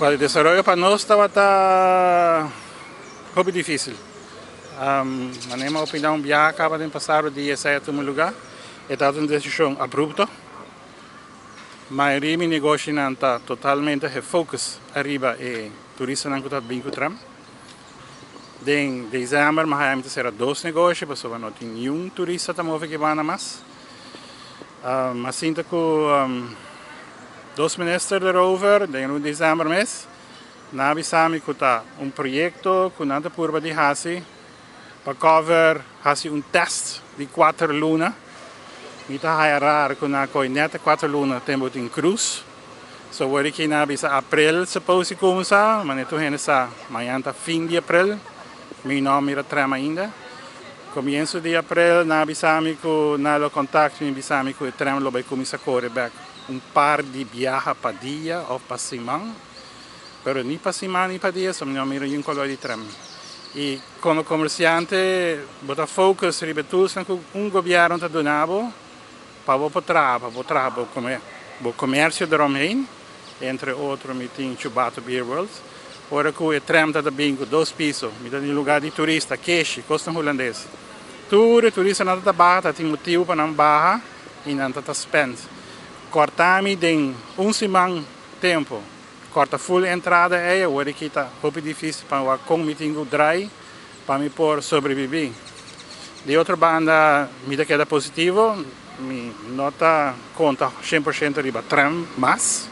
El desarrollo para nós estava muito difícil. A minha opinião, viajar acaba de passar o dia certo no lugar. Estava uma decisão abrupta. Mas o meu negócio não está totalmente refocado arriba e turista não está bem com o tram. Em dezembro, mas será dois negócios, porque não tem nenhum turista que move que vai mais. Assim que dois ministros erover, em dezembro mês, nós avisamos que está projeto que nós por de Hasi para cover teste de 4 lunas. Mita é raro que nós conhece 4 lunas temos em cruz. So word que nós bisa abril supposed começar, mas então ainda está amanhã está fim de abril. Meu nome é trama ainda. Começo de abril, nós avisamos que nós contactamos e avisamos que o trem vai começar a correr back. Par de viagens para dia ou para semana. Mas nem para semana nem para dia, só não miro um color de trem. E como comerciante, botar focus sobre tudo que governo está dando para o trabalho, o comércio de Romênia, entre outros, tem Chubato Beer World. Ora que o trem está bem com 2 pisos, no lugar de turista, queixe, custa holandês. Turista não está barra, tem motivo para não barra e não está spend. Cortamos em semana tempo, corta full entrada é o que está muito difícil para o comitinho dry para me por sobreviver. De outra banda, me queda positivo, me nota conta 100% riba tram, mas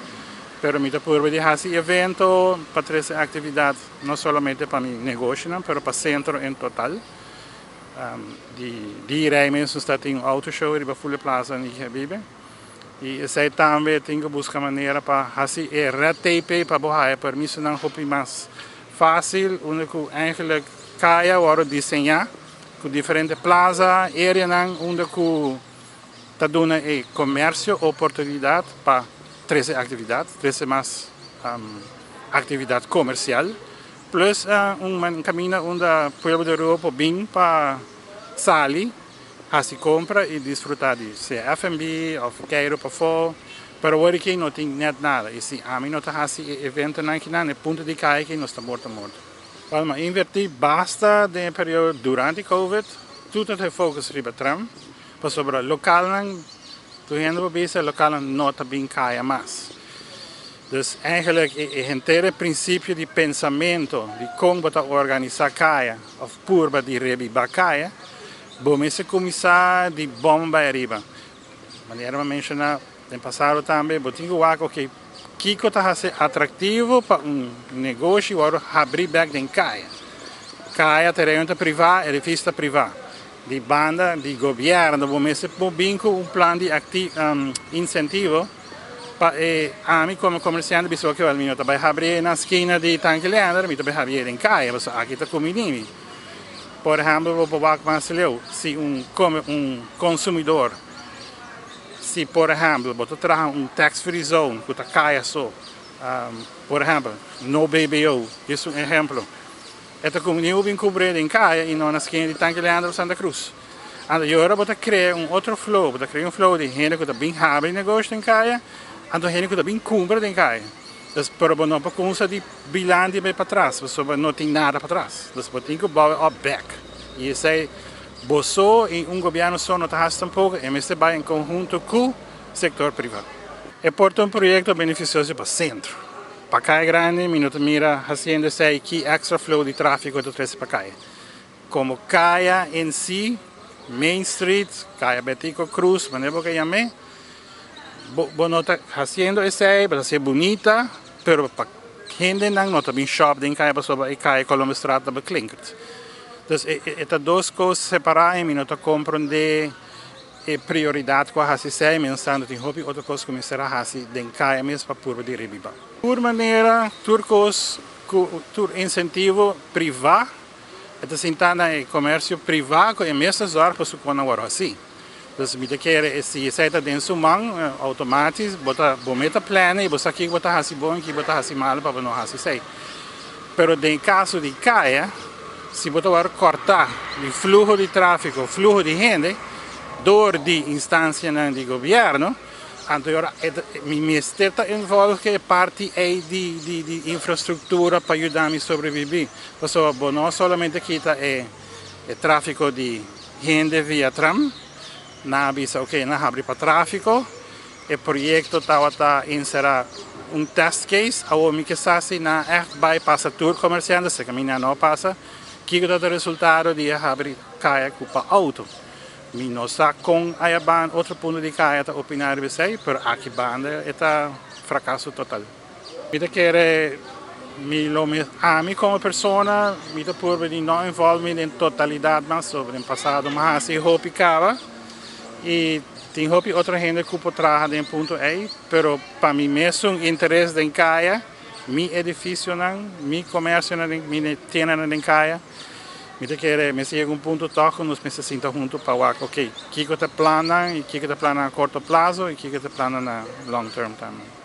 pero me por de esse evento para 3 atividades, não somente para meu negócio, mas para o centro em total. De Rijmens está tem auto show riba full plaza em Vive. E sei também tenho que buscar maneira para fazer RTP para borrar permisso não roubar mais fácil, único eigenlijk caia ou desenhar com diferentes plazas, área onde que está dando comércio oportunidade para 13 atividades, 13 mais atividade comercial, plus caminho onde o povo de Europa vem para sair, fazer compra e desfrutar de F&B ou queiro para fora, para o que não tem nada. E se a mim não está fazendo evento não é ponto de cair que não está morto. Mas invertir basta no período durante Covid, tudo é focus sobre tram, para sobre o local tu ainda vai local não está bem caia mais. Dus eigenlijk o inteiro princípio de pensamento de como organizar caia, ou purba de rebiba caia, vamos começar de bomba arriba. Maneira de mencionar, no passado também, eu tenho algo que Kiko está atrativo para negócio ou abrir back em caia. Caia terreno privado, edifício privado. De banda, de governo, vamos bem com plano de incentivo para a mim como comerciante, pessoa que eu vai abrir na esquina de Tanquilhander, eu vai abrir em caia, mas aqui está comigo. Por exemplo, vou falar se consumidor, se por exemplo, você traz tax-free zone, que está caia só, por exemplo, no BBO, isso é um exemplo. Esta comunidade vem cobrir em caia e não na esquina de Tanquilhander Santa Cruz. Agora você cria outro flow, você cria flow de gente que está bem abre negócio em caia, e de gente que está bem compra em caia. Pero não para começar de bilhão para trás, você não tem nada para trás. Você tem que back back. E isso é bolso e governo só não está um pouco, e você vai em conjunto com o setor privado. É portanto projeto beneficioso para o centro. Para Caia Grande, minuto mira fazendo que extra flow de tráfego do 13 para Caia. Como Caia em si, Main Street, Caia Betico Cruz, maneira que chame, não está fazendo isso aí, para ser bonita, pero para gente não está bem shop em Caia, para Caia Colombo Estrada para Klinkert. Então, essas duas coisas separadas, não está compreender a prioridade que a gente tem, mas tem outra coisa que começar a fazer em Caia mesmo para pôr de rebiba. Por maneira, turcos, incentivo privado, esta sentana é comércio privado, é mesmo horas para sucona agora assim. Então, se você quer se aceita dentro do mão, automático, você meta plano e você aqui bota assim bom, aqui bota assim mal para não assim sei. Pero no caso de Caia, se você cortar o fluxo de tráfego, o fluxo de gente, dor de instância de governo, Agora, mi stetta involve parte di infrastruttura para ajudar me a sobreviver. Então, não somente kita é tráfico de gente via tram, na avisa, ok, na abre para tráfico, o projeto está inserar test case, aonde que se na vai passa tour comerciante, se caminha não passa, que é o resultado de abrir caia para auto. Mi não está com a banda, outro ponto de caia está opinando você, mas aqui banda está fracasso total. Eu quero me ame como pessoa, eu por de não envolver em totalidade, mas sobre o passado, mas assim hope cava e tem hope outra gente que pode trabalhar em ponto aí, pero para mim mesmo interesse em caia, mi edifício não, mi comércio não, mi tienda não em caia. Eu quero me chega ponto toque, nós me sinta junto para o ok, que eu te plana e que eu te plana a curto prazo e que eu te plana na long term também.